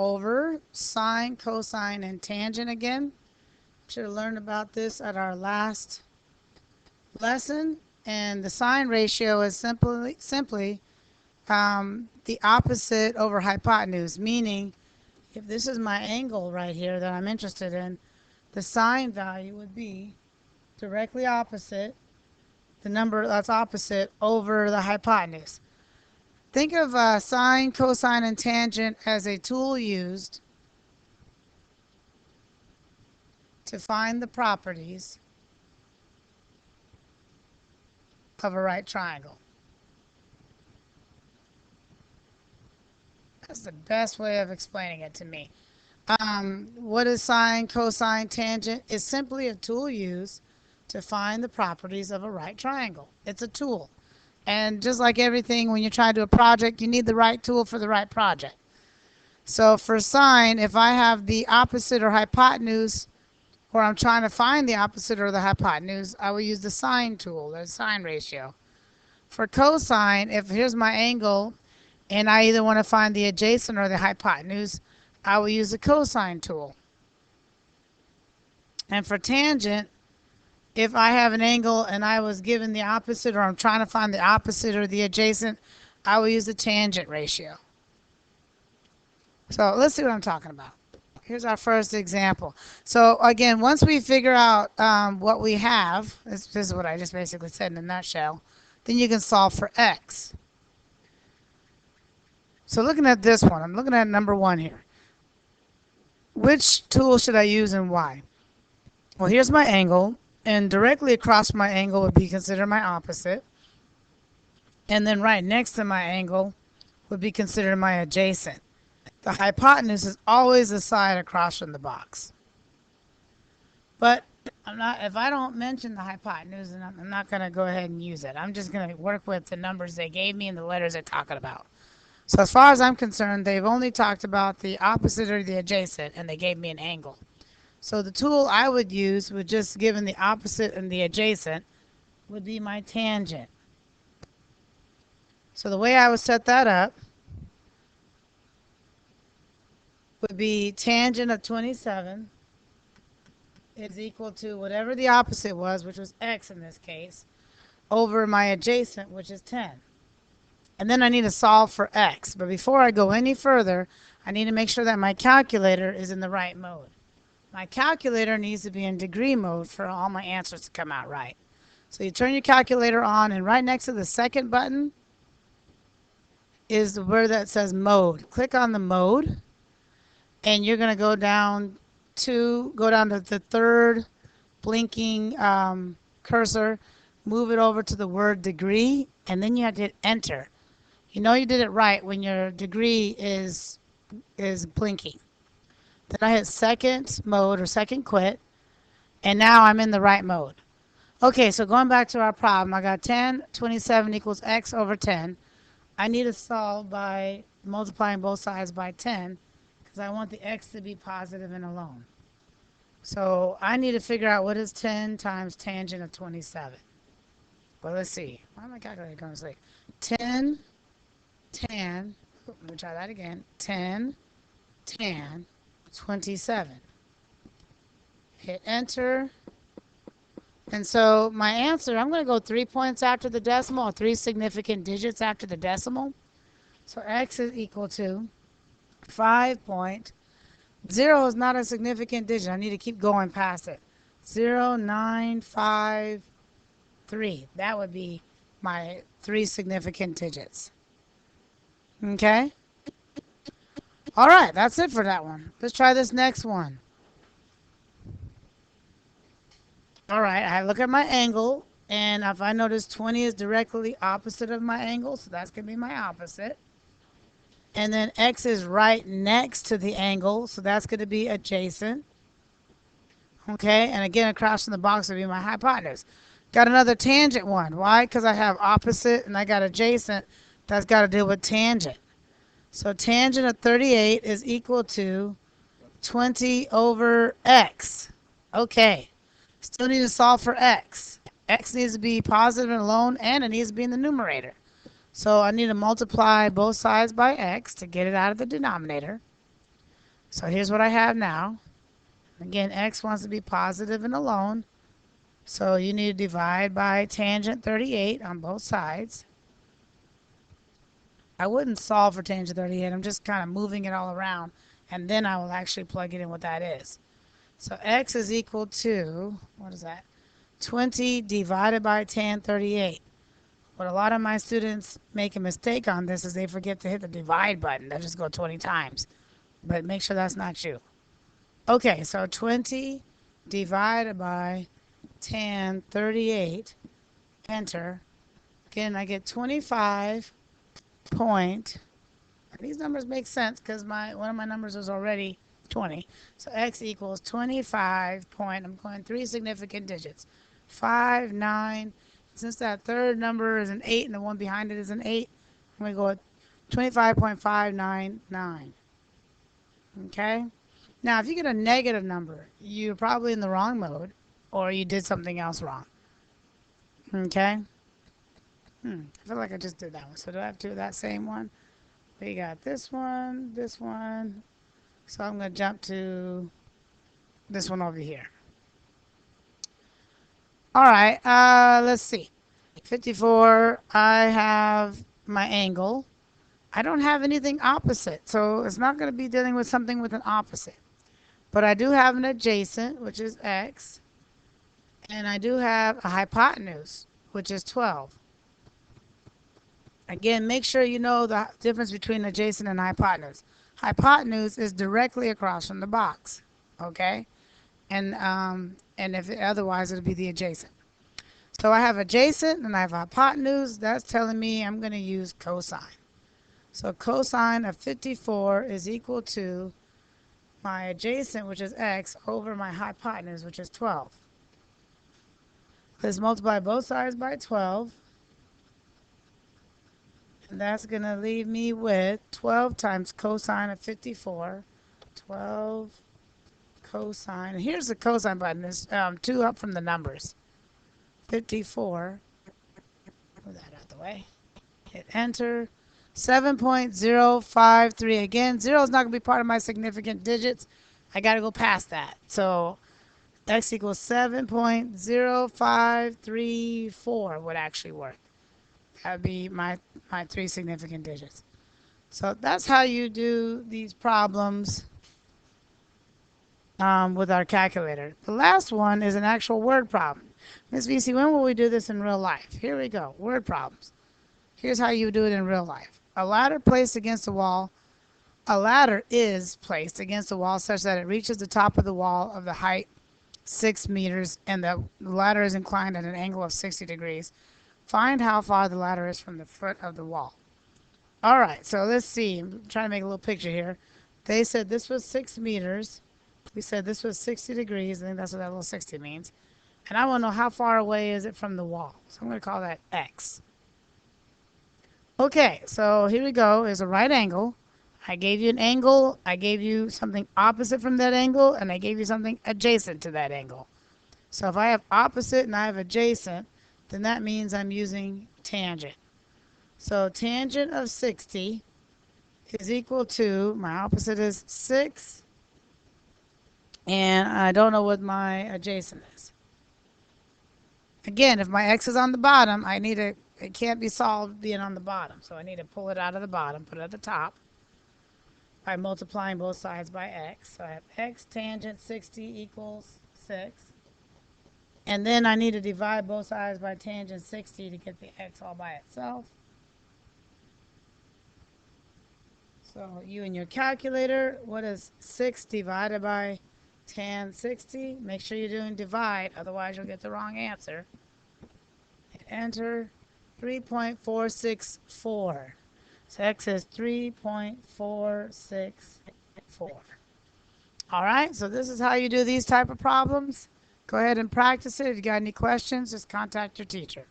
over sine, cosine, and tangent again. Should have learned about this at our last lesson. And the sine ratio is simply the opposite over hypotenuse, meaning if this is my angle right here that I'm interested in, the sine value would be directly opposite the number that's opposite over the hypotenuse. Think of sine, cosine, and tangent as a tool used to find the properties of a right triangle. That's the best way of explaining it to me. What is sine, cosine, tangent? It's simply a tool used to find the properties of a right triangle. It's a tool. And just like everything, when you're trying to do a project, you need the right tool for the right project. So for sine, if I have the opposite or hypotenuse, or I'm trying to find the opposite or the hypotenuse, I will use the sine tool, the sine ratio. For cosine, if here's my angle, and I either want to find the adjacent or the hypotenuse, I will use the cosine tool. And for tangent, if I have an angle and I was given the opposite, or I'm trying to find the opposite or the adjacent, I will use the tangent ratio. So let's see what I'm talking about. Here's our first example. So again, once we figure out what we have, this is what I just basically said in a nutshell, then you can solve for x. So looking at this one, I'm looking at number 1 here. Which tool should I use and why? Well, here's my angle, and directly across my angle would be considered my opposite. And then right next to my angle would be considered my adjacent. The hypotenuse is always the side across from the box. But if I don't mention the hypotenuse, then I'm not going to go ahead and use it. I'm just going to work with the numbers they gave me and the letters they're talking about. So as far as I'm concerned, they've only talked about the opposite or the adjacent, and they gave me an angle. So the tool I would use, with just given the opposite and the adjacent, would be my tangent. So the way I would set that up would be tangent of 27 is equal to whatever the opposite was, which was x in this case, over my adjacent, which is 10. And then I need to solve for x. But before I go any further, I need to make sure that my calculator is in the right mode. My calculator needs to be in degree mode for all my answers to come out right. So you turn your calculator on, and right next to the second button is the word that says mode. Click on the mode, and you're going to go down to the third blinking cursor, move it over to the word degree, and then you have to hit enter. You know you did it right when your degree is blinking. Then I hit second mode or second quit, and now I'm in the right mode. Okay, so going back to our problem, I got 27 equals x over 10. I need to solve by multiplying both sides by 10 because I want the x to be positive and alone. So I need to figure out what is 10 times tangent of 27. Well, let's see. Why am I calculating going to say 10 tan, let me try that again, 10 tan 27. Hit enter. And so my answer, I'm going to go 3 points after the decimal, or 3 significant digits after the decimal. So x is equal to 5.0 is not a significant digit. I need to keep going past it. 0953. That would be my 3 significant digits. Okay? All right, that's it for that one. Let's try this next one. All right, I look at my angle, and if I notice 20 is directly opposite of my angle, so that's going to be my opposite. And then x is right next to the angle, so that's going to be adjacent. Okay, and again, across from the box would be my hypotenuse. Got another tangent one. Why? Because I have opposite and I got adjacent. That's got to deal with tangent. So tangent of 38 is equal to 20 over x. Okay. Still need to solve for x. X needs to be positive and alone, and it needs to be in the numerator. So I need to multiply both sides by x to get it out of the denominator. So here's what I have now. Again, x wants to be positive and alone. So you need to divide by tangent 38 on both sides. I wouldn't solve for tangent 38. I'm just kind of moving it all around. And then I will actually plug it in what that is. So x is equal to, what is that? 20 divided by tan 38. What a lot of my students make a mistake on this is they forget to hit the divide button. They'll just go 20 times. But make sure that's not you. Okay, so 20 divided by tan 38, enter. Again, I get 25 point. These numbers make sense because one of my numbers was already 20. So x equals 25 point. I'm going 3 significant digits. 5, 9. Since that third number is an 8 and the one behind it is an 8, I'm going to go with 25.599. Okay? Now, if you get a negative number, you're probably in the wrong mode or you did something else wrong. Okay? I feel like I just did that one. So do I have to do that same one? We got this one, this one. So I'm going to jump to this one over here. All right, let's see. 54, I have my angle. I don't have anything opposite, so it's not going to be dealing with something with an opposite. But I do have an adjacent, which is x. And I do have a hypotenuse, which is 12. Again, make sure you know the difference between adjacent and hypotenuse. Hypotenuse is directly across from the box, okay? And if otherwise, it'll be the adjacent. So I have adjacent and I have hypotenuse. That's telling me I'm going to use cosine. So cosine of 54 is equal to my adjacent, which is x, over my hypotenuse, which is 12. Let's multiply both sides by 12. And that's going to leave me with 12 times cosine of 54. 12 cosine. And here's the cosine button. There's 2 up from the numbers. 54. Move that out the way. Hit enter. 7.053. Again, 0 is not going to be part of my significant digits. I got to go past that. So x equals 7.0534 would actually work. That would be my 3 significant digits. So that's how you do these problems with our calculator. The last one is an actual word problem. Ms. Vesey, when will we do this in real life? Here we go. Word problems. Here's how you do it in real life. A ladder placed against the wall. A ladder is placed against the wall such that it reaches the top of the wall of the height 6 meters and the ladder is inclined at an angle of 60 degrees. Find how far the ladder is from the foot of the wall. All right, so let's see. I'm trying to make a little picture here. They said this was 6 meters. We said this was 60 degrees. I think that's what that little 60 means. And I want to know how far away is it from the wall. So I'm going to call that x. Okay, so here we go. There's a right angle. I gave you an angle. I gave you something opposite from that angle. And I gave you something adjacent to that angle. So if I have opposite and I have adjacent, then that means I'm using tangent. So tangent of 60 is equal to, my opposite is 6, and I don't know what my adjacent is. Again, if my x is on the bottom, it can't be solved being on the bottom. So I need to pull it out of the bottom, put it at the top by multiplying both sides by x. So I have x tangent 60 equals 6. And then I need to divide both sides by tangent 60 to get the x all by itself. So you and your calculator, what is 6 divided by tan 60? Make sure you're doing divide, otherwise you'll get the wrong answer. Hit enter. 3.464. So x is 3.464. All right, so this is how you do these type of problems. Go ahead and practice it. If you got any questions, just contact your teacher.